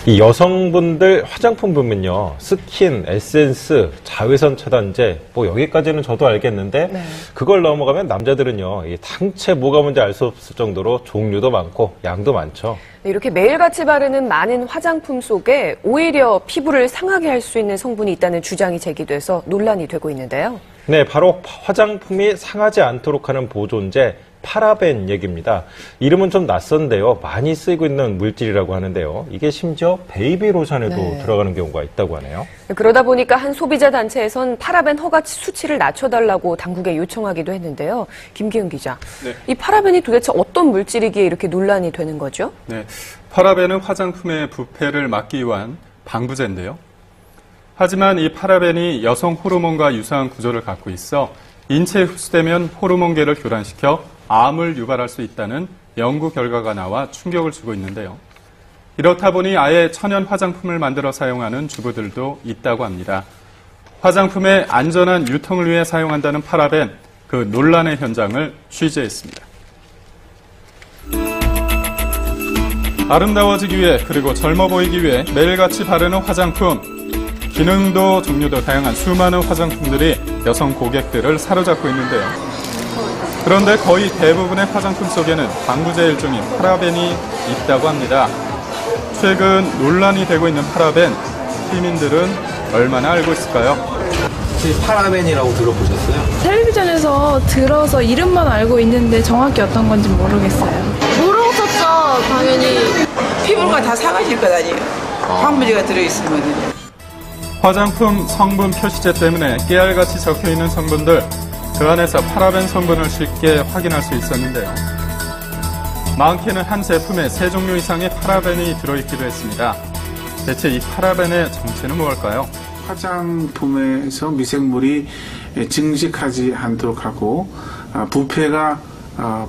이 여성분들 화장품 보면요, 스킨, 에센스, 자외선 차단제, 뭐 여기까지는 저도 알겠는데 네. 그걸 넘어가면 남자들은요, 이 당체 뭐가 뭔지 알 수 없을 정도로 종류도 많고 양도 많죠. 이렇게 매일같이 바르는 많은 화장품 속에 오히려 피부를 상하게 할 수 있는 성분이 있다는 주장이 제기돼서 논란이 되고 있는데요. 네, 바로 화장품이 상하지 않도록 하는 보존제 파라벤 얘기입니다. 이름은 좀 낯선데요. 많이 쓰이고 있는 물질이라고 하는데요. 이게 심지어 베이비 로션에도 들어가는 경우가 있다고 하네요. 그러다 보니까 한 소비자 단체에선 파라벤 허가 수치를 낮춰달라고 당국에 요청하기도 했는데요. 김기훈 기자, 네. 이 파라벤이 도대체 어떤 물질이기에 이렇게 논란이 되는 거죠? 네, 파라벤은 화장품의 부패를 막기 위한 방부제인데요. 하지만 이 파라벤이 여성 호르몬과 유사한 구조를 갖고 있어 인체에 흡수되면 호르몬계를 교란시켜 암을 유발할 수 있다는 연구 결과가 나와 충격을 주고 있는데요. 이렇다 보니 아예 천연 화장품을 만들어 사용하는 주부들도 있다고 합니다. 화장품의 안전한 유통을 위해 사용한다는 파라벤, 그 논란의 현장을 취재했습니다. 아름다워지기 위해 그리고 젊어 보이기 위해 매일같이 바르는 화장품. 기능도 종류도 다양한 수많은 화장품들이 여성 고객들을 사로잡고 있는데요. 그런데 거의 대부분의 화장품 속에는 방부제 일종인 파라벤이 있다고 합니다. 최근 논란이 되고 있는 파라벤, 시민들은 얼마나 알고 있을까요? 혹시 파라벤이라고 들어보셨어요? 텔레비전에서 들어서 이름만 알고 있는데 정확히 어떤 건지 모르겠어요. 모르겠었죠, 당연히. 피부가 다 사가질 것 아니에요. 방부제가 들어있으면. 화장품 성분 표시제 때문에 깨알같이 적혀있는 성분들, 그 안에서 파라벤 성분을 쉽게 확인할 수 있었는데요. 많게는 한 제품에 3종류 이상의 파라벤이 들어있기도 했습니다. 대체 이 파라벤의 정체는 무엇일까요? 화장품에서 미생물이 증식하지 않도록 하고 부패가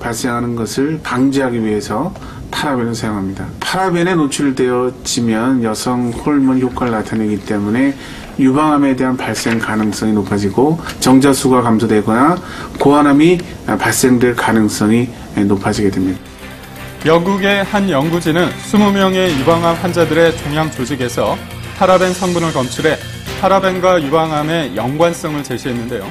발생하는 것을 방지하기 위해서 파라벤을 사용합니다. 파라벤에 노출되어지면 여성 호르몬 효과를 나타내기 때문에 유방암에 대한 발생 가능성이 높아지고 정자수가 감소되거나 고환암이 발생될 가능성이 높아지게 됩니다. 영국의 한 연구진은 20명의 유방암 환자들의 종양 조직에서 파라벤 성분을 검출해 파라벤과 유방암의 연관성을 제시했는데요.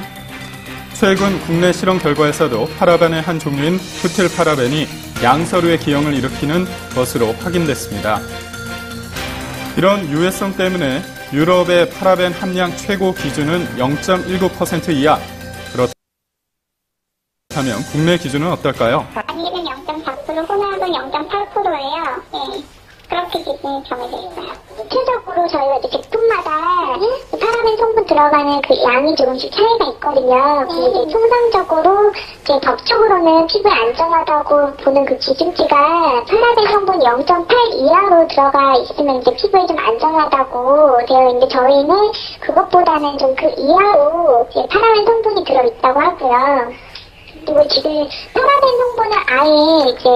최근 국내 실험 결과에서도 파라벤의 한 종류인 부틸파라벤이 양서류의 기형을 일으키는 것으로 확인됐습니다. 이런 유해성 때문에 유럽의 파라벤 함량 최고 기준은 0.19% 이하. 그렇다면 국내 기준은 어떨까요? 아니면 0.4%, 혼합은 0.8%예요. 네. 그렇게 기준이 정해져 있어요. 구체적으로 저희가 이제 제품마다 파라벤 성분 들어가는 그 양이 조금씩 차이가 있거든요. 이제 통상적으로 이제 법적으로는 피부에 안전하다고 보는 그 기준치가 파라벤 성분 0.8 이하로 들어가 있으면 이제 피부에 좀 안전하다고 되어 있는데 저희는 그것보다는 좀 그 이하로 이제 파라벤 성분이 들어있다고 하고요. 그리고 지금 파라벤 성분을 아예 이제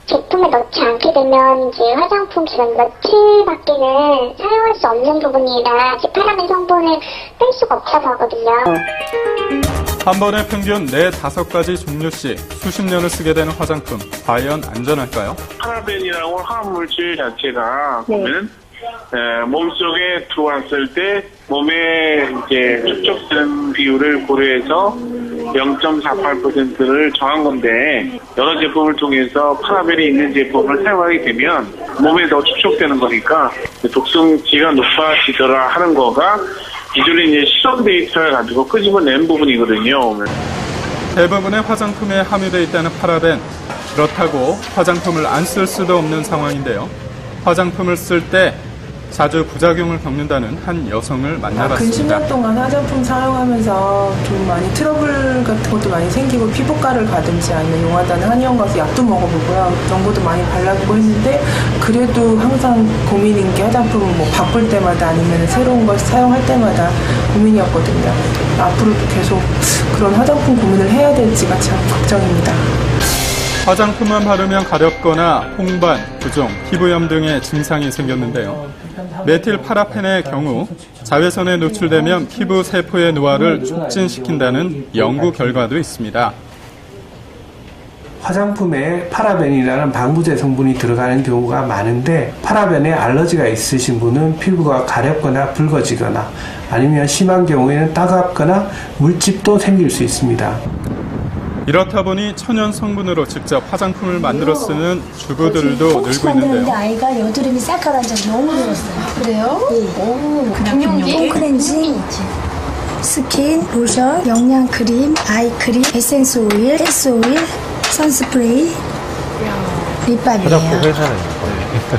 제품에 넣지 않게 되면 이제 화장품 기간 며칠밖에는 사용할 수 없는 부분이라 이제 파라벤 성분을 뺄 수가 없다고 하거든요. 한 번에 평균 4-5가지 종류씩 수십 년을 쓰게 되는 화장품, 과연 안전할까요? 파라벤이라고 화합물질 자체가 보면 몸속에 들어왔을 때 몸에 이제 축적되는 비율을 고려해서 0.48%를 정한 건데 여러 제품을 통해서 파라벤이 있는 제품을 사용하게 되면 몸에 더 축적되는 거니까 독성지가 높아지더라 하는 거가 기존에 이제 실험 데이터를 가지고 끄집어낸 부분이거든요. 대부분의 화장품에 함유되어 있다는 파라벤. 그렇다고 화장품을 안 쓸 수도 없는 상황인데요. 화장품을 쓸 때 자주 부작용을 겪는다는 한 여성을 만나봤습니다. 근 10년 동안 화장품 사용하면서 좀 많이 트러블 같은 것도 많이 생기고 피부과를 가든지 아니면 용하다는 한의원 가서 약도 먹어보고요. 연고도 많이 발라보고 했는데 그래도 항상 고민인 게 화장품 뭐 바꿀 때마다 아니면 새로운 걸 사용할 때마다 고민이었거든요. 앞으로도 계속 그런 화장품 고민을 해야 될지가 참 걱정입니다. 화장품만 바르면 가렵거나 홍반, 부종, 피부염 등의 증상이 생겼는데요. 메틸 파라펜의 경우 자외선에 노출되면 피부 세포의 노화를 촉진시킨다는 연구 결과도 있습니다. 화장품에 파라벤이라는 방부제 성분이 들어가는 경우가 많은데 파라벤에 알러지가 있으신 분은 피부가 가렵거나 붉어지거나 아니면 심한 경우에는 따갑거나 물집도 생길 수 있습니다. 이렇다 보니 천연 성분으로 직접 화장품을 만들어 쓰는 주부들도 늘고 있는데요. 아이가 여드름이 싹가란 적이 너무 늘었어요. 그래요? 네. 금용기? 홈크렌징, 스킨, 로션, 영양크림, 아이크림, 에센스 오일, 헬스 오일, 선스프레이, 립밤이에요. 화장품 회사는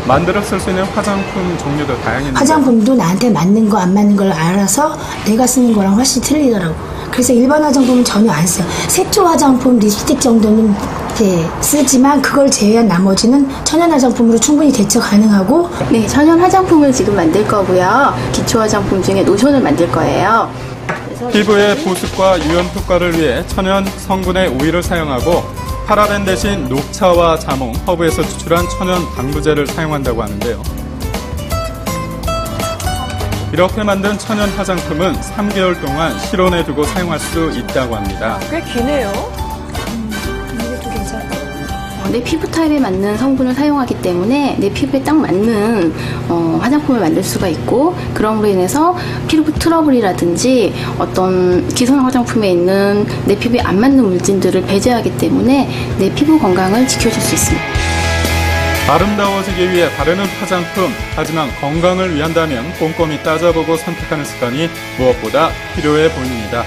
만들어 쓸 수 있는 화장품 종류도 다양했는데 화장품도 나한테 맞는 거 안 맞는 걸 알아서 내가 쓰는 거랑 훨씬 틀리더라고. 그래서 일반 화장품은 전혀 안 써요. 색조 화장품, 립스틱 정도는 이제 쓰지만 그걸 제외한 나머지는 천연 화장품으로 충분히 대처 가능하고. 네, 천연 화장품을 지금 만들 거고요. 기초 화장품 중에 로션을 만들 거예요. 피부의 보습과 유연 효과를 위해 천연 성분의 오일을 사용하고 파라벤 대신 녹차와 자몽, 허브에서 추출한 천연 방부제를 사용한다고 하는데요. 이렇게 만든 천연 화장품은 3개월 동안 실온에 두고 사용할 수 있다고 합니다. 꽤 기네요. 내 피부 타입에 맞는 성분을 사용하기 때문에 내 피부에 딱 맞는 화장품을 만들 수가 있고, 그럼으로 인해서 피부 트러블이라든지 어떤 기성 화장품에 있는 내 피부에 안 맞는 물질들을 배제하기 때문에 내 피부 건강을 지켜줄 수 있습니다. 아름다워지기 위해 바르는 화장품, 하지만 건강을 위한다면 꼼꼼히 따져보고 선택하는 습관이 무엇보다 필요해 보입니다.